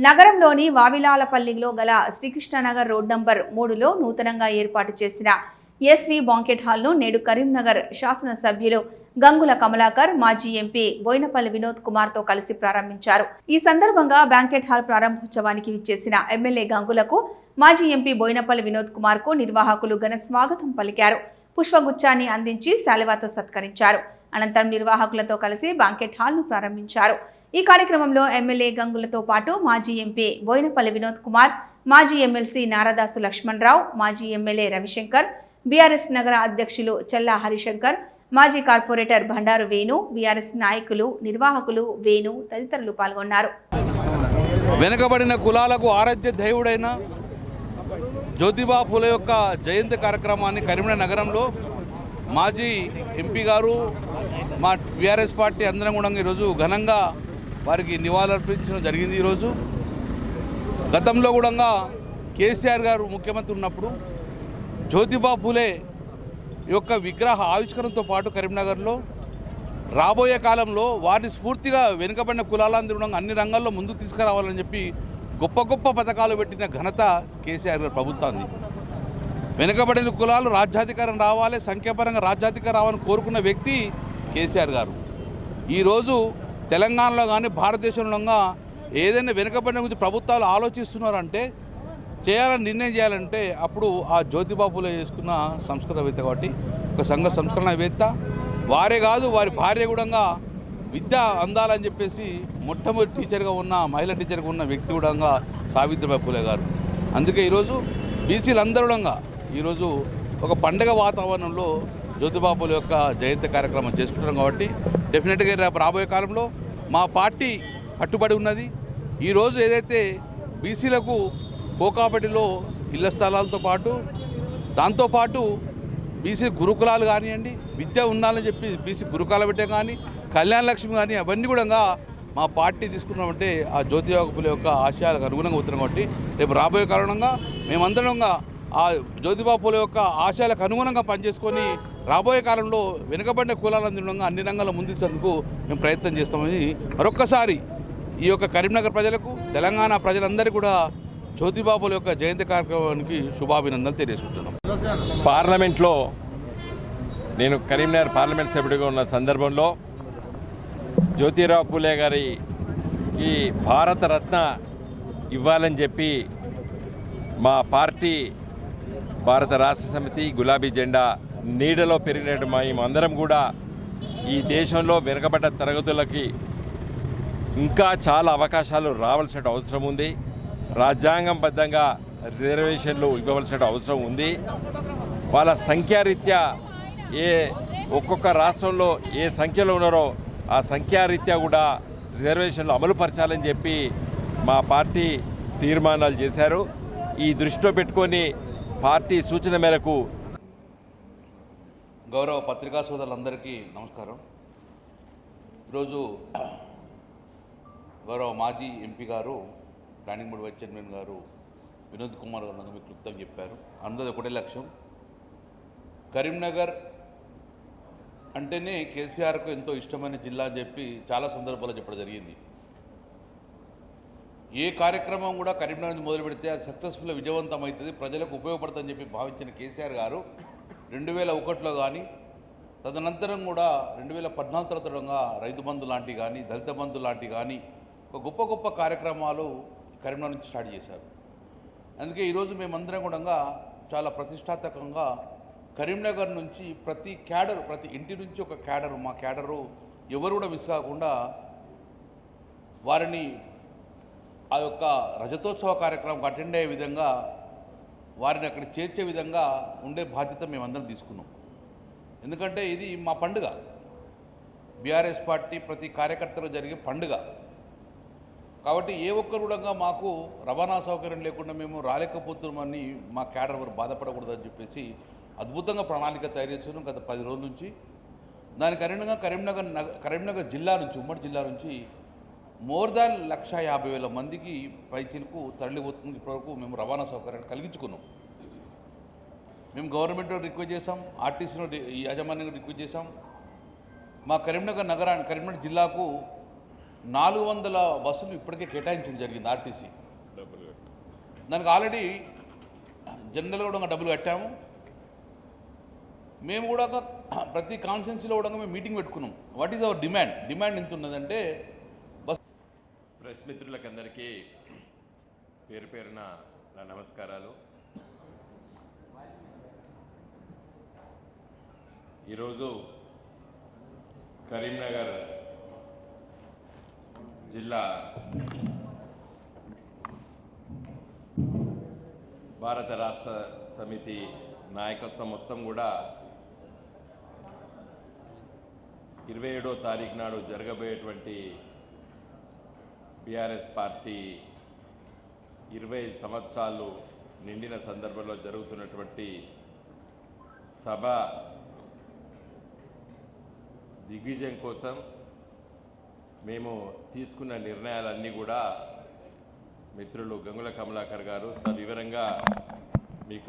నగరంలోని వావిలాలపల్లిలో గల Srikrishnanagar road number 3లో నూతనంగా ఏర్పాటు చేసిన ఎస్వి బాంకెట్ హాల్ను నేడు కరీంనగర్ శాసనసభ్యులు గంగుల కమలాకర్ మాజీ ఎంపీ బోయినపల్లి వినోద్ కుమార్తో కలిసి ప్రారంభించారు. ఈ సందర్భంగా బ్యాంకెట్ హాల్ ప్రారంభోత్సవానికి విచ్చేసిన ఎమ్మెల్యే గంగులకు మాజీ ఎంపీ బోయినపల్లి వినోద్ కుమార్కు నిర్వాహకులు ఘన స్వాగతం పలికారు. పుష్పగుచ్చాన్ని అందించి శాలువాతో సత్కరించారు. అనంతరం నిర్వాహకులతో కలిసి బ్యాంకెట్ హాల్ను ప్రారంభించారు. ఈ కార్యక్రమంలో ఎమ్మెల్యే గంగులతో పాటు మాజీ ఎంపీ బోయినపల్లి వినోద్ కుమార్, మాజీ ఎమ్మెల్సీ నారదాసు లక్ష్మణరావు, మాజీ ఎమ్మెల్యే రవిశంకర్, బీఆర్ఎస్ నగర అధ్యక్షులు చెల్లా హరిశంకర్, మాజీ కార్పొరేటర్ బండారు వేణు, బీఆర్ఎస్ నాయకులు, నిర్వాహకులు వేణు తదితరులు పాల్గొన్నారు. వెనుకబడిన కులాలకు ఆరాధ్య దైవుడైన జ్యోతిబా ఫూలే యొక్క జయంతి కార్యక్రమాన్ని కరీంనగర్ నగరంలో మాజీ ఎంపీ గారు, మా బీఆర్ఎస్ పార్టీ అందరం కూడా ఈరోజు ఘనంగా వారికి నివాళులర్పించడం జరిగింది. ఈరోజు గతంలో కూడా కేసీఆర్ గారు ముఖ్యమంత్రి ఉన్నప్పుడు జ్యోతిబా ఫూలే యొక్క విగ్రహ ఆవిష్కరణతో పాటు కరీంనగర్లో రాబోయే కాలంలో వారిని స్ఫూర్తిగా వెనుకబడిన కులాలందరూ అన్ని రంగాల్లో ముందుకు తీసుకురావాలని చెప్పి గొప్ప గొప్ప పథకాలు పెట్టిన ఘనత కేసీఆర్ గారి ప్రభుత్వాన్ని. వెనుకబడిన కులాలు రాజ్యాధికారం రావాలి, సంఖ్యాపరంగా రాజ్యాధికారం రావాలని కోరుకున్న వ్యక్తి కేసీఆర్ గారు. ఈరోజు తెలంగాణలో కానీ భారతదేశంలో ఏదైనా వెనుకబడిన గురించి ప్రభుత్వాలు ఆలోచిస్తున్నారంటే, చేయాలని నిర్ణయం చేయాలంటే అప్పుడు ఆ జ్యోతిబా ఫూలే చేసుకున్న సంస్కృతవేత్త కాబట్టి ఒక సంఘ సంస్కరణవేత్త. వారే కాదు, వారి భార్య కూడా విద్య అందాలని చెప్పేసి మొట్టమొదటి టీచర్గా ఉన్న మహిళా టీచర్గా ఉన్న వ్యక్తి కూడా సావిత్రిబాయి ఫూలే గారు. అందుకే ఈరోజు బీసీలందరూ కూడా ఈరోజు ఒక పండగ వాతావరణంలో జ్యోతిబా ఫూలే యొక్క జయంతి కార్యక్రమం చేసుకుంటున్నాం. కాబట్టి డెఫినెట్గా రేపు రాబోయే కాలంలో మా పార్టీ కట్టుబడి ఉన్నది. ఈరోజు ఏదైతే బీసీలకు కోకాపటిలో ఇళ్ల స్థలాలతో పాటు దాంతోపాటు బీసీ గురుకులాలు కానివ్వండి, విద్య ఉండాలని చెప్పి బీసీ గురుకులాలు పెట్టే కానీ, కళ్యాణ లక్ష్మి కానీ అవన్నీ కూడా మా పార్టీ తీసుకున్నామంటే ఆ జ్యోతిబా ఫూలే యొక్క ఆశయాలకు అనుగుణంగా అవుతున్నాం. కాబట్టి రేపు రాబోయే కారణంగా మేమందరం ఆ జ్యోతిబా ఫూలే యొక్క ఆశయాలకు అనుగుణంగా పనిచేసుకొని రాబోయే కాలంలో వెనుకబడిన కులాలందరూ అన్ని రంగాల్లో ముందుకు మేము ప్రయత్నం చేస్తామని మరొక్కసారి ఈ యొక్క కరీంనగర్ ప్రజలకు, తెలంగాణ ప్రజలందరికీ కూడా జ్యోతిబా ఫూలే యొక్క జయంతి కార్యక్రమానికి శుభాభినందనలు తెలియజేసుకుంటున్నాం. పార్లమెంట్లో నేను కరీంనగర్ పార్లమెంట్ సభ్యుడిగా ఉన్న సందర్భంలో జ్యోతిబా ఫూలే గారికి భారతరత్న ఇవ్వాలని చెప్పి మా పార్టీ భారత రాష్ట్ర సమితి గులాబీ జెండా నీడలో పెరిగినట్టు మేమందరం కూడా ఈ దేశంలో వెనుకబడ్డ తరగతులకి ఇంకా చాలా అవకాశాలు రావాల్సిన అవసరం ఉంది. రాజ్యాంగంబద్ధంగా రిజర్వేషన్లు ఇవ్వవలసిన అవసరం ఉంది. వాళ్ళ సంఖ్యారీత్యా ఒక్కొక్క రాష్ట్రంలో ఏ సంఖ్యలో ఉన్నారో ఆ సంఖ్యారీత్యా కూడా రిజర్వేషన్లు అమలుపరచాలని చెప్పి మా పార్టీ తీర్మానాలు చేశారు. ఈ దృష్టిలో పెట్టుకొని పార్టీ సూచన మేరకు గౌరవ పత్రికా సోదరులందరికీ నమస్కారం. ఈరోజు గౌరవ మాజీ ఎంపీ గారు, ప్లానింగ్ బోర్డు వైస్ చైర్మన్ గారు వినోద్ కుమార్ గారు మీకు క్లుప్తంగా చెప్పారు. అందరిది ఒకటే లక్ష్యం. కరీంనగర్ అంటేనే కేసీఆర్కు ఎంతో ఇష్టమైన జిల్లా అని చెప్పి చాలా సందర్భాల్లో చెప్పడం జరిగింది. ఏ కార్యక్రమం కూడా కరీంనగర్ నుంచి మొదలు పెడితే అది సక్సెస్ఫుల్గా విజయవంతం అవుతుంది, ప్రజలకు ఉపయోగపడుతుందని చెప్పి భావించిన కేసీఆర్ గారు 2001లో కానీ, తదనంతరం కూడా 2014 తర్వాత రైతు బంధు లాంటివి కానీ, దళిత బంధు లాంటివి కానీ ఒక గొప్ప గొప్ప కార్యక్రమాలు కరీంనగర్ నుంచి స్టార్ట్ చేశారు. అందుకే ఈరోజు మేమందరం కూడా చాలా ప్రతిష్టాత్మకంగా కరీంనగర్ నుంచి ప్రతి క్యాడర్, ప్రతి ఇంటి నుంచి ఒక క్యాడరు, మా క్యాడరు ఎవరు కూడా మిస్ కాకుండా వారిని ఆ యొక్క రజతోత్సవ కార్యక్రమం అటెండ్ అయ్యే విధంగా వారిని అక్కడ చేర్చే విధంగా ఉండే బాధ్యత మేమందరం తీసుకున్నాం. ఎందుకంటే ఇది మా పండుగ, బీఆర్ఎస్ పార్టీ ప్రతి కార్యకర్తలు జరిగే పండుగ. కాబట్టి ఏ ఒక్కరు కూడా మాకు రవాణా సౌకర్యం లేకుండా మేము రాలేకపోతున్నామని మా క్యాడర్ ఎవరు బాధపడకూడదని చెప్పేసి అద్భుతంగా ప్రణాళిక తయారు చేస్తున్నాం గత 10 రోజుల నుంచి. దానికి అనుగుణంగా కరీంనగర్ జిల్లా నుంచి, ఉమ్మడి జిల్లా నుంచి మోర్ దాన్ 150,000 మందికి పైచీలకు తరలిపోతుంది. ఇప్పటివరకు మేము రవాణా సౌకర్యాన్ని కలిగించుకున్నాం. మేము గవర్నమెంట్ రిక్వెస్ట్ చేసాం, ఆర్టీసీలో యాజమాన్యంగా రిక్వెస్ట్ చేసాం. మా కరీంనగర్ జిల్లాకు 400 బస్సులు ఇప్పటికే కేటాయించడం జరిగింది ఆర్టీసీ. దానికి ఆల్రెడీ జనరల్గా కూడా డబ్బులు కట్టాము. మేము కూడా ప్రతి కాన్స్టిట్యున్సీలో కూడా మేము మీటింగ్ పెట్టుకున్నాం. వాట్ ఈజ్ అవర్ డిమాండ్ ఎంత ఉన్నదంటే బస్. ప్రెస్ మిత్రులకు అందరికీ పేరు పేరున నా నమస్కారాలు. ఈరోజు కరీంనగర్ జిల్లా భారత రాష్ట్ర సమితి నాయకత్వం మొత్తం కూడా 27వ తారీఖు నాడు జరగబోయేటువంటి బీఆర్ఎస్ పార్టీ 20 సంవత్సరాలు నిండిన సందర్భంలో జరుగుతున్నటువంటి సభ దిగ్విజయం కోసం మేము తీసుకున్న నిర్ణయాలన్నీ కూడా మిత్రులు గంగుల కమలాకర్ గారు సవివరంగా మీకు